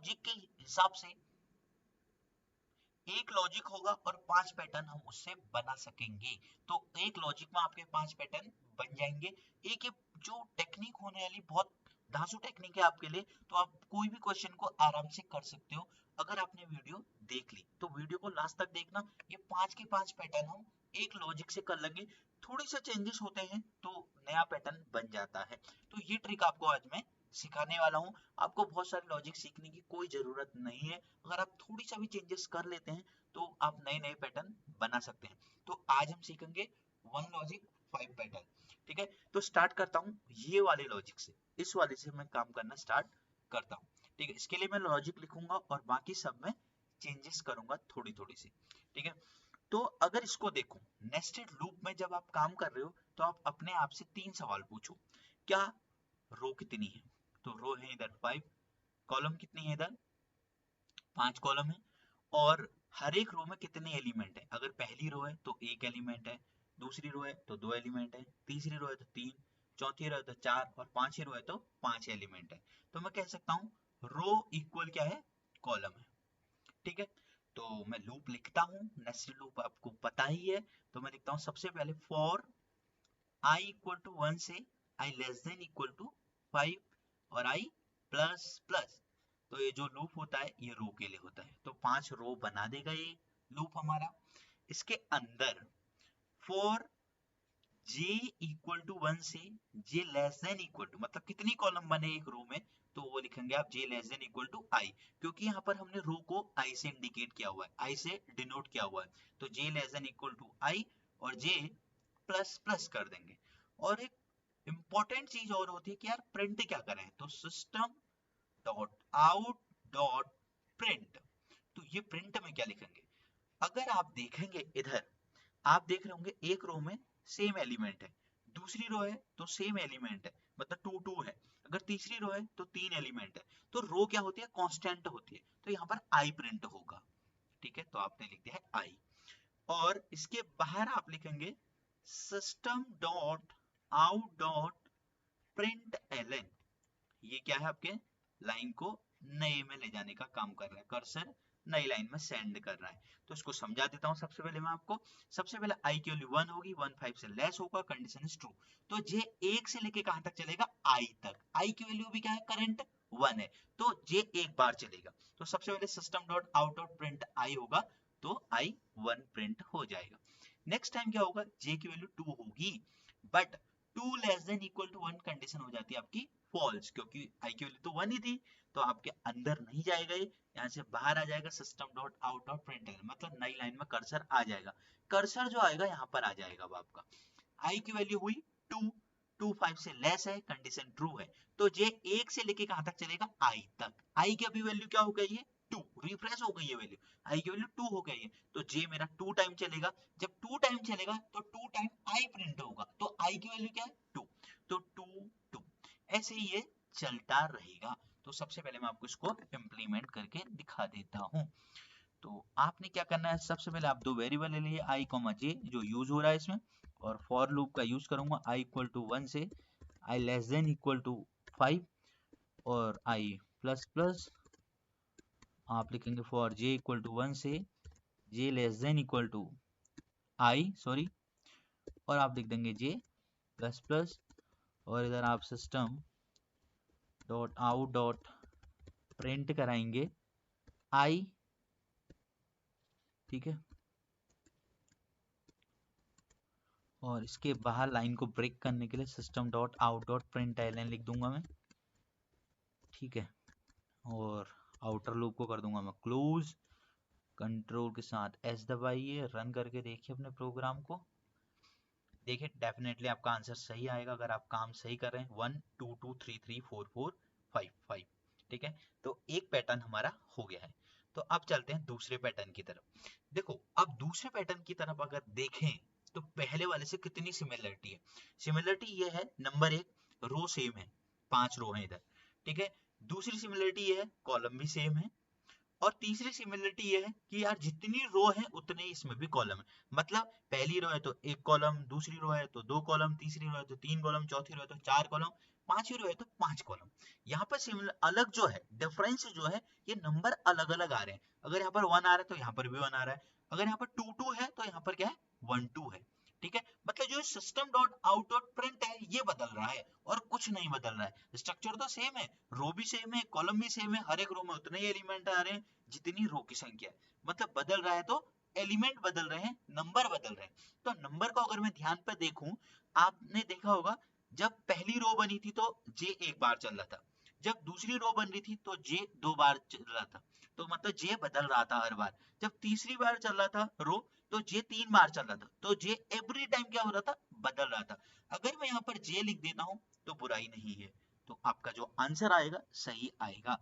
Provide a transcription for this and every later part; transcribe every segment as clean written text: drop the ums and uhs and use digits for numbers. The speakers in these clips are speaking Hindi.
लॉजिक के हिसाब से एक लॉजिक होगा और 5 पैटर्न हम उससे बना सकेंगे। तो एक लॉजिक में आपके 5 पैटर्न बन जाएंगे। एक ये जो टेक्निक होने वाली बहुत धांसू टेक्निक है आपके लिए, तो आप कोई भी क्वेश्चन को आराम से कर सकते हो अगर आपने वीडियो देख ली। तो वीडियो को लास्ट तक देखना। ये 5 के 5 पैटर्न हम एक लॉजिक से कर लेंगे, थोड़ी सा चेंजेस होते हैं तो नया पैटर्न बन जाता है। तो ये ट्रिक आपको आज मैं सिखाने वाला हूँ। आपको बहुत सारे लॉजिक सीखने की कोई जरूरत नहीं है, अगर आप थोड़ी सा भी चेंजेस कर लेते हैं तो आप नए नए पैटर्न बना सकते हैं। तो आज हम सीखेंगे 1 लॉजिक 5 पैटर्न। ठीक है, तो स्टार्ट करता हूँ ये वाले लॉजिक से, इस वाले से मैं काम करना स्टार्ट करता हूँ। ठीक है, इसके लिए मैं लॉजिक लिखूंगा और बाकी सब में चेंजेस करूंगा थोड़ी थोड़ी सी। ठीक है, तो अगर इसको देखो, नेस्टेड लूप में जब आप काम कर रहे हो तो आप अपने आप से 3 सवाल पूछो। क्या रो कितनी है? तो रो है इधर 5, कॉलम कितनी है इधर 5 कॉलम है, और हर एक रो में कितने एलिमेंट है? अगर पहली रो है तो एक एलिमेंट है, दूसरी रो है तो 2 एलिमेंट है, तीसरी रो है तो 3, चौथी रो है तो 4 और पांचवी रो है तो 5 एलिमेंट है। तो मैं कह सकता हूँ रो इक्वल क्या है? कॉलम है। ठीक है, तो मैं लूप लिखता हूँ, नेस्टेड लूप आपको पता ही है। तो मैं लिखता हूँ सबसे पहले फॉर i इक्वल टू 1 से i less than equal to 5 और i प्लस प्लस। तो ये जो लूप होता है ये रो के लिए होता है, तो 5 रो बना देगा ये लूप हमारा। इसके अंदर फॉर j इक्वल टू 1 से j less than equal to, मतलब कितनी कॉलम बने एक रो में, तो वो लिखेंगे आप j less than equal to i, क्योंकि यहाँ पर हमने रो को i से इंडिकेट किया हुआ है, i से डिनोट किया हुआ है। तो j less than equal to i और j प्लस प्लस कर देंगे। और एक इंपॉर्टेंट चीज और होती है कि यार प्रिंट क्या करें, तो system dot out dot print. तो ये प्रिंट में क्या लिखेंगे? अगर आप देखेंगे इधर, आप देख रहे होंगे एक रो में सेम एलिमेंट है, दूसरी रो है तो सेम एलिमेंट है, मतलब 2 2 है। अगर तीसरी रो है तो 3 एलिमेंट है, तो रो क्या होती है? कांस्टेंट होती है। तो यहाँ पर आई प्रिंट होगा। ठीक है, तो आपने लिख दिया है आई, और इसके बाहर आप लिखेंगे system dot out dot println. ये क्या है? आपके लाइन को नए में ले जाने का काम कर रहा है, कर्सर नई लाइन में सेंड कर रहा है। तो इसको समझा देता हूं सबसे पहले मैं आपको। सबसे पहले i की वैल्यू 1 होगी, 1 5 से लेस होगा, कंडीशन इज ट्रू। तो j 1 से लेके कहां तक चलेगा? i तक। i की वैल्यू भी क्या है? करंट 1 है, तो j एक बार चलेगा। तो सबसे पहले system dot out dot print i होगा, तो i 1 प्रिंट हो जाएगा। नेक्स्ट टाइम क्या होगा? j की वैल्यू 2 होगी, but 2 less than equal to 1 condition हो जाती है आपकी फॉल्स, क्योंकि i की वैल्यू तो 1 ही थी, तो आपके अंदर नहीं जाएगा, ये यहाँ से बाहर आ जाएगा। System dot out dot print, मतलब नई लाइन में कर्सर आ जाएगा। कर्सर जो आएगा यहाँ पर आ जाएगा अब आपका। i की वैल्यू हुई 2, 2 5 से लेस है, कंडीशन ट्रू है। तो j 1 से लेके कहां तक चलेगा? i तक। i की अभी वैल्यू क्या हो गई है? 2, रिफ्रेश हो गई है वैल्यू, i की वैल्यू 2 हो गई है। तो j मेरा 2 टाइम चलेगा। जब 2 टाइम चलेगा तो 2 टाइम i प्रिंट होगा, तो i की वैल्यू क्या है? 2। तो 2 2 ऐसे ही ये चलता रहेगा। तो सबसे पहले मैं आपको इसको इम्प्लीमेंट करके दिखा देता हूँ। तो आपने क्या करना है, सबसे पहले आप दो वेरिएबल ले लिए i j जो यूज हो रहा है इसमें, और फॉर लूप का यूज करूंगा i इक्वल टू 1 से i less than equal to 5 और i प्लस प्लस। आप लिखेंगे फॉर j इक्वल टू 1 से j less than equal to i sorry, और आप लिख देंगे j प्लस प्लस, और इधर आप system dot out dot print कराएंगे i। ठीक है, और इसके बाहर लाइन को ब्रेक करने के लिए system dot out dot println लिख दूंगा मैं। ठीक है, और आउटर लूप को कर दूंगा मैं क्लोज। कंट्रोल के साथ एस दबाइए, रन करके देखिए अपने प्रोग्राम को। देखिए डेफिनेटली आपका आंसर सही आएगा अगर आप काम सही कर रहे हैं। 1 2 2 3 3 4 4 5 5। ठीक है, तो एक पैटर्न हमारा हो गया है। तो अब चलते हैं दूसरे पैटर्न की तरफ। देखो, अब दूसरे पैटर्न की तरफ अगर देखें तो पहले वाले से कितनी सिमिलरिटी है। सिमिलरिटी ये है, नंबर 1, रो सेम है, 5 रो है इधर। ठीक है, दूसरी सिमिलरिटी ये है, कॉलम भी सेम है, और तीसरी सिमिलरिटी ये है कि यार जितनी रो है उतने इसमें भी कॉलम है। मतलब पहली रो है तो एक कॉलम, दूसरी रो है तो दो कॉलम, तीसरी रो है तो तीन कॉलम, चौथी रो है तो चार कॉलम, पांचवी रो है तो पांच कॉलम। यहाँ पर सिमिलर अलग जो है डिफरेंस जो है, ये नंबर अलग अलग आ रहे हैं। अगर यहाँ पर वन आ रहा है तो यहाँ पर भी वन आ रहा है, अगर यहाँ पर टू टू है तो यहाँ पर क्या है, वन टू है। ठीक है, मतलब जो system dot out dot print है ये बदल रहा है और कुछ नहीं बदल रहा है। स्ट्रक्चर तो सेम है, रो भी सेम है, कॉलम भी सेम है, हर एक रो में उतने ही एलिमेंट आ रहे हैं जितनी रो की संख्या है। मतलब बदल रहा है तो एलिमेंट बदल रहे हैं, नंबर बदल रहे हैं। तो नंबर को अगर मैं ध्यान पर देखूं, आपने देखा होगा जब पहली रो बनी थी तो जे एक बार चल रहा था, जब दूसरी रो बन रही थी तो जे दो बार चल रहा था, तो मतलब जे बदल रहा था हर बार। जब तीसरी बार चल रहा था रो तो जे तीन बार चल रहा था, तो जे एवरी टाइम क्या हो रहा था, बदल रहा था। अगर मैं यहाँ पर जे लिख देता हूँ तो बुराई नहीं है, तो आपका जो आंसर आएगा सही आएगा।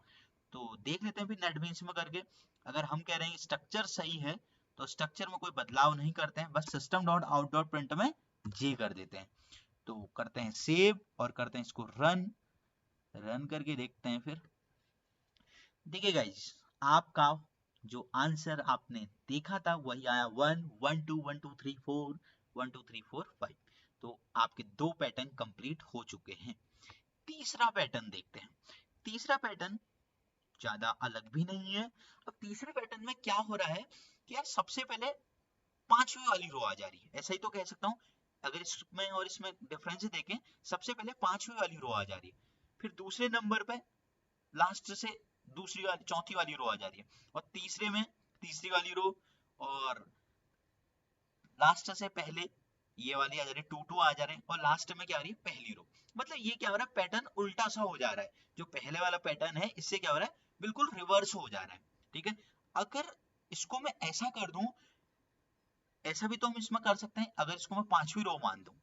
तो देख लेते हैं फिर नेटबीन्स में करके। अगर हम कह रहे हैं स्ट्रक्चर सही है तो स्ट्रक्चर में कोई बदलाव नहीं करते हैं, बस system dot out dot print में जे कर देते हैं। तो करते हैं सेव और करते हैं इसको रन। रन करके देखते हैं फिर। देखिए गाइस, आपका जो आंसर आपने देखा था वही आया 1 1 2 1 2 3 4 1 2 3 4 5। तो आपके दो पैटर्न कंप्लीट हो चुके हैं। तीसरा पैटर्न देखते हैं। तीसरा पैटर्न ज्यादा अलग भी नहीं है। अब तीसरे पैटर्न में क्या हो रहा है कि यार सबसे पहले पांचवी वाली रो आ जा रही है, ऐसा ही तो कह सकता हूँ। अगर इसमें और इसमें डिफरेंस देखें, सबसे पहले पांचवी वाली रो आ जा रही है, फिर दूसरे नंबर पे लास्ट से दूसरी वाली चौथी वाली रो आ जा रही है, और तीसरे में तीसरी वाली रो, और लास्ट से पहले ये वाली आ जा रही है, टू टू आ जा रहे हैं, और लास्ट में क्या आ रही है, पहली रो। मतलब ये क्या हो रहा है, पैटर्न उल्टा सा हो जा रहा है। जो पहले वाला पैटर्न है इससे क्या हो रहा है, बिल्कुल रिवर्स हो जा रहा है। ठीक है, अगर इसको मैं ऐसा कर दूं, ऐसा भी तो हम इसमें कर सकते हैं, अगर इसको मैं पांचवी रो मान दूं।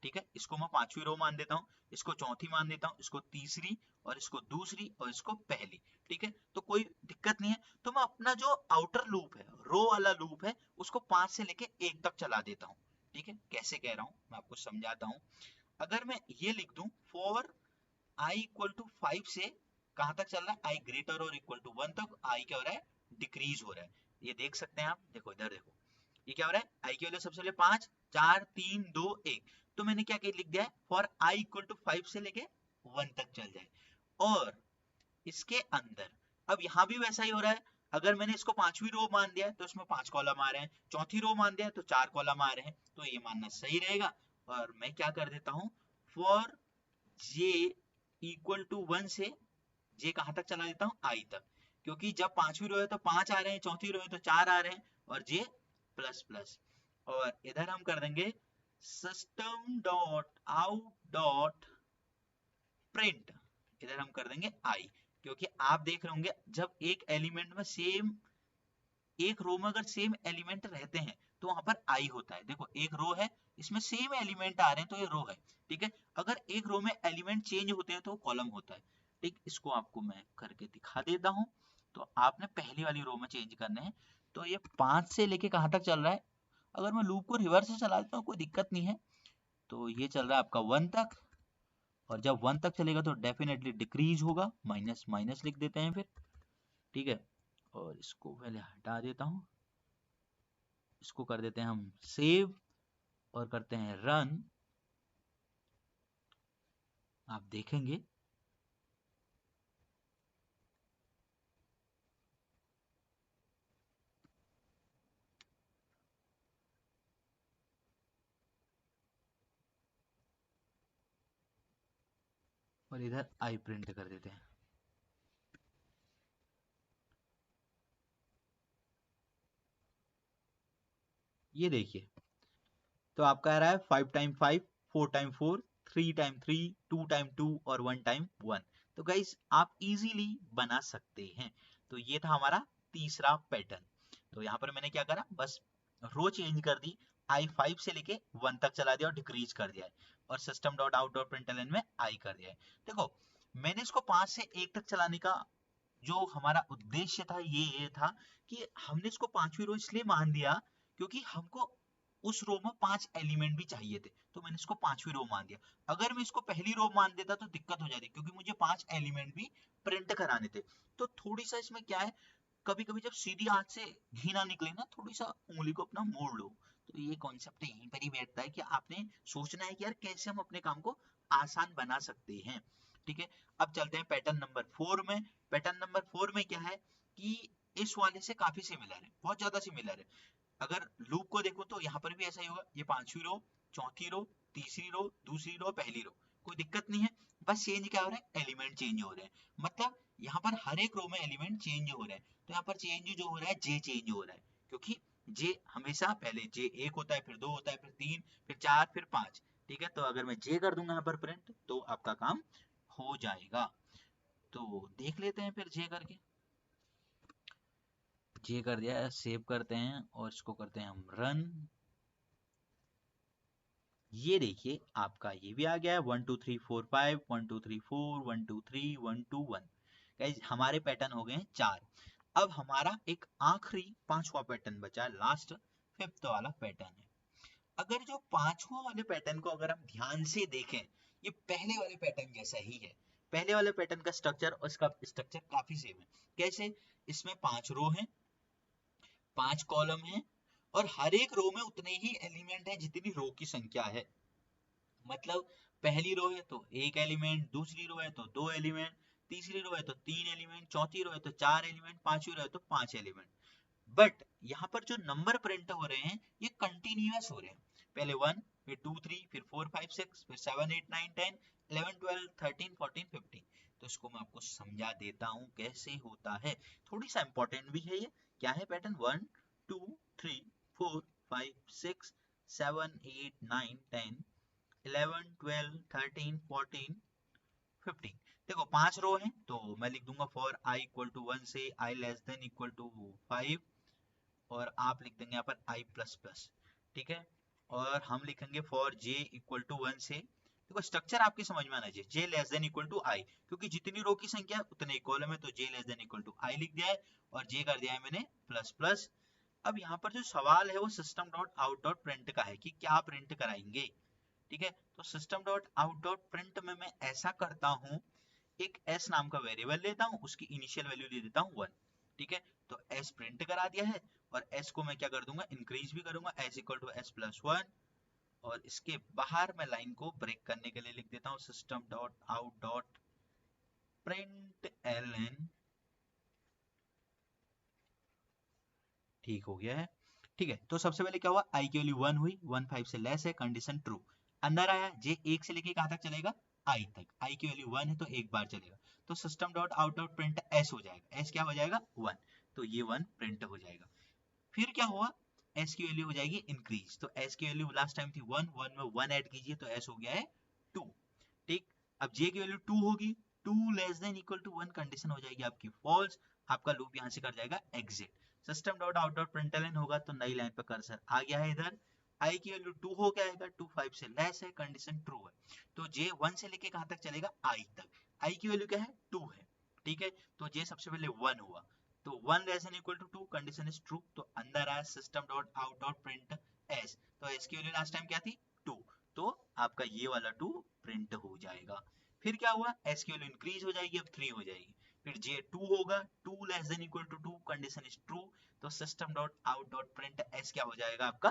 ठीक है, इसको मैं पांचवी रो मान देता हूँ, इसको चौथी मान देता हूँ, इसको तीसरी, और इसको दूसरी, और इसको पहली। ठीक है, तो कोई दिक्कत नहीं है। तो मैं अपना जो आउटर लूप है, रो वाला लूप है, उसको 5 से लेके 1 तक चला देता हूँ। ठीक है, कैसे कह रहा हूँ मैं आपको समझाता हूँ। अगर मैं ये लिख दूं, फॉर i इक्वल टू 5 से कहां तक चल रहा है, i ग्रेटर और इक्वल टू 1 तक i क्या हो रहा है, डिक्रीज हो रहा है। ये देख सकते हैं आप, देखो इधर देखो, ये क्या हो रहा है, i की वैल्यू सबसे पहले 5 4 3 2 1। तो मैंने क्या लिख दिया है, फॉर i इक्वल टू 5 से लेके 1 तक चल जाए। और इसके अंदर अब यहाँ भी वैसा ही हो रहा है। अगर मैंने इसको पांचवी रो मान दिया है तो इसमें 5 कॉलम आ रहे हैं, चौथी रो मान दिया है तो 4 कॉलम आ रहे हैं, तो ये मानना सही रहेगा। और मैं क्या कर देता हूँ, फॉर j इक्वल टू 1 से जे कहां तक चला देता हूँ, आई तक। क्योंकि जब पांचवी रो है तो 5 आ रहे हैं, चौथी रो है तो 4 आ रहे हैं, और जे प्लस प्लस। और इधर हम कर देंगे system dot out dot print, इधर हम कर देंगे आई। क्योंकि आप देख रहे होंगे जब एक एलिमेंट में सेम, एक रो में अगर सेम एलिमेंट रहते हैं तो वहां पर आई होता है। देखो एक रो है, इसमें सेम एलिमेंट आ रहे हैं तो ये रो है। ठीक है, अगर एक रो में एलिमेंट चेंज होते हैं तो कॉलम होता है। ठीक, इसको आपको मैं करके दिखा देता हूँ। तो आपने पहली वाली रो में चेंज करने हैं। तो ये 5 से लेके कहां तक चल रहा है, अगर मैं लूप को रिवर्स से चला देता हूँ कोई दिक्कत नहीं है। तो ये चल रहा है आपका 1 तक, और जब 1 तक चलेगा तो डेफिनेटली डिक्रीज होगा, माइनस माइनस लिख देते हैं फिर। ठीक है, और इसको पहले हटा देता हूँ, इसको कर देते हैं हम सेव और करते हैं रन। आप देखेंगे और इधर आई प्रिंट कर देते हैं। ये देखिए, तो आपका आ रहा है 5 टाइम 5, 4 टाइम 4, 3 टाइम 3, 2 टाइम 2 और 1 टाइम 1। तो गाइस आप इजीली बना सकते हैं। तो ये था हमारा तीसरा पैटर्न। तो यहाँ पर मैंने क्या करा, बस रो चेंज कर दी, आई 5 से लेके 1 तक चला दिया और डिक्रीज कर दिया है, और system dot out dot println में आई कर दिया है। देखो मैंने इसको 5 से 1 तक चलाने का जो हमारा उद्देश्य था ये था कि हमने इसको पांचवी रो इसलिए मान दिया क्योंकि हमको उस रो में 5 एलिमेंट भी चाहिए थे, तो मैंने इसको पांचवी रो मान दिया। अगर मैं इसको पहली रो मान देता तो दिक्कत हो जाती, क्योंकि मुझे 5 एलिमेंट भी प्रिंट कराने थे। तो थोड़ी सा इसमें क्या है, कभी कभी जब सीधी हाथ से घी ना निकले ना, थोड़ी सा उंगली को अपना मोड़ लो। तो ये कॉन्सेप्ट यहीं पर ही बैठता है कि आपने सोचना है कि यार कैसे हम अपने काम को आसान बना सकते हैं। ठीक है, अब चलते हैं पैटर्न नंबर 4 में। पैटर्न नंबर 4 में क्या है कि इस वाले से काफी सिमिलर है, बहुत ज्यादा सिमिलर है। अगर लूप को देखो तो यहाँ पर भी ऐसा ही होगा, ये पांचवी रो, चौथी रो, तीसरी रो, दूसरी रो, पहली रो, कोई दिक्कत नहीं है। बस चेंज क्या हो रहा है, एलिमेंट चेंज हो रहे हैं। मतलब यहाँ पर हर एक रो में एलिमेंट चेंज हो रहे हैं। तो यहाँ पर चेंज जो हो रहा है, जे चेंज हो रहा है, क्योंकि जे हमेशा पहले जे 1 होता है, फिर 2 होता है, फिर 3, फिर 4, फिर 5। ठीक है, तो अगर मैं जे कर दूंगा यहाँ पर प्रिंट, तो आपका काम हो जाएगा। तो देख लेते हैं फिर जे करके। जे कर दिया, सेव करते हैं और इसको करते हैं हम रन। ये देखिए आपका ये भी आ गया है 1 2 3 4 5, 1 2 3 4, 1 2 3, 1 2 1। गाइस हमारे पैटर्न हो गए हैं 4। अब हमारा एक आखिरी 5वां पैटर्न बचा है, लास्ट 5th वाला पैटर्न है। अगर जो 5वां वाले पैटर्न को अगर हम ध्यान से देखें, ये पहले वाले पैटर्न जैसा ही है। पहले वाले पैटर्न का स्ट्रक्चर और इसका स्ट्रक्चर काफी सेम है। कैसे, इसमें 5 रो हैं, 5 कॉलम हैं, और हर एक रो में उतने ही एलिमेंट हैं जितनी रो की संख्या है। मतलब पहली रो है तो एक एलिमेंट, दूसरी रो है तो 2 एलिमेंट, तीसरी रो है तो 3 एलिमेंट, चौथी रो है तो 4 एलिमेंट, पांचवी रो है तो 5 एलिमेंट। बट यहाँ पर जो नंबर प्रिंट हो रहे हैं ये कंटिन्यूअस हो रहे हैं। पहले 1, फिर 2 3, फिर 4 5 6, फिर 7 8 9 10 11 12 13 14 15। तो इसको मैं आपको समझा देता हूँ कैसे होता है, थोड़ी सा इंपॉर्टेंट भी है ये। क्या है पैटर्न, 1 2 3 4 5 6 7 8 9 10 11 12 13 14 15। देखो 5 रो है तो मैं लिख दूंगा फॉर i इक्वल टू 1 से i less than equal to 5, और आप लिख देंगे यहाँ पर i प्लस प्लस। ठीक है, और हम लिखेंगे फॉर j इक्वल टू 1 से, देखो स्ट्रक्चर आपके समझ में आना चाहिए, j less than equal to i, क्योंकि जितनी रो की संख्या है उतने ही कॉलम है, तो j less than equal to i लिख दिया है, और j कर दिया है मैंने प्लस प्लस। अब यहाँ पर जो सवाल है वो system dot out dot print का है कि क्या प्रिंट कराएंगे। ठीक है, तो system dot out dot print में मैं ऐसा करता हूँ, एक s नाम का वेरिएबल लेता हूँ, उसकी इनिशियल वैल्यू दे देता हूँ 1। ठीक है, तो s प्रिंट करा दिया है, और s को मैं क्या कर दूंगा, इंक्रीज भी करूंगा, s equal to s plus 1, और इसके बाहर मैं लाइन को ब्रेक करने के लिए लिख देता हूँ system dot out dot print ln। ठीक हो गया है। ठीक है, तो सबसे पहले क्या हुआ, i की वैल्यू 1 हुई, 1 5 से लेस है, कंडीशन ट्रू। अंदर आया, j 1 से लेके कहां तक चलेगा, i तक, i की वैल्यू 1 है तो एक बार चलेगा, तो system dot out dot print s हो जाएगा, s क्या हो जाएगा 1, तो ये 1 प्रिंट हो जाएगा। फिर क्या हुआ, s की वैल्यू हो जाएगी इंक्रीज, तो s की वैल्यू लास्ट टाइम थी 1, 1 में 1 ऐड कीजिए तो s हो गया है 2। ठीक, अब j की वैल्यू 2 होगी, 2 less than equal to 1, condition हो जाएगी आपकी फॉल्स, आपका लूप यहां से कर जाएगा exit. System dot out dot println होगा तो नई लाइन पर कर्सर आ गया है इधर, i की वैल्यू 2 हो गया है, 2 5 से लेस है, कंडीशन ट्रू है, तो j 1 से लेके कहां तक चलेगा, i तक, i की वैल्यू क्या है 2 है। ठीक है, तो j सबसे पहले 1 हुआ, तो 1 less than equal to 2, condition is true, तो अंदर आया system dot out dot print s, तो s की वैल्यू लास्ट टाइम क्या थी 2, तो आपका ये वाला 2 प्रिंट हो जाएगा। फिर क्या हुआ, s की वैल्यू इंक्रीज हो जाएगी, अब 3 हो जाएगी, फिर j 2 होगा, 2 less than equal to 2, condition is true, तो system dot out dot print s क्या हो जाएगा आपका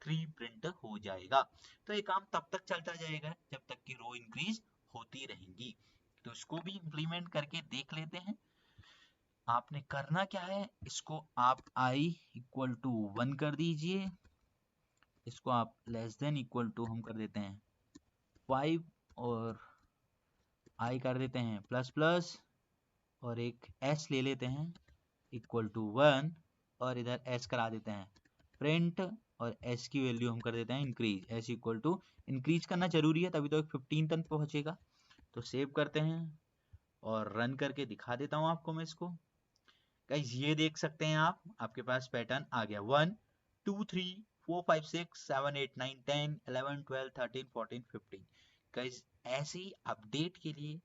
3 प्रिंट हो जाएगा। तो ये काम तब तक चलता जाएगा जब तक कि रो इंक्रीज होती रहेंगी। तो इसको भी इंप्लीमेंट करके देख लेते हैं। आपने करना क्या है, इसको आप i इक्वल टू 1 कर दीजिए, इसको आप लेस देन इक्वल टू हम कर देते हैं 5, और i कर देते हैं प्लस प्लस, और एक s ले लेते हैं इक्वल टू 1, और इधर s करा देते हैं प्रिंट, और s की वैल्यू हम कर देते हैं increase, s equal to increase करना जरूरी है तभी तो एक 15 तक पहुंचेगा। तो सेव करते हैं और रन करके दिखा देता हूं आपको मैं इसको। गाइस ये देख सकते हैं आप, आपके पास पैटर्न आ गया 1 2 3 4 5 6 7 8 9 10 11 12 13 14 15। गाइस ऐसे ही अपडेट के लिए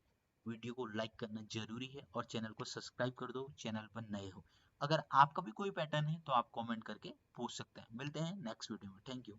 वीडियो को लाइक करना जरूरी है, और चैनल को सब्सक्राइब कर दो चैनल पर नए हो। अगर आपका भी कोई पैटर्न है तो आप कमेंट करके पूछ सकते हैं। मिलते हैं नेक्स्ट वीडियो में, थैंक यू।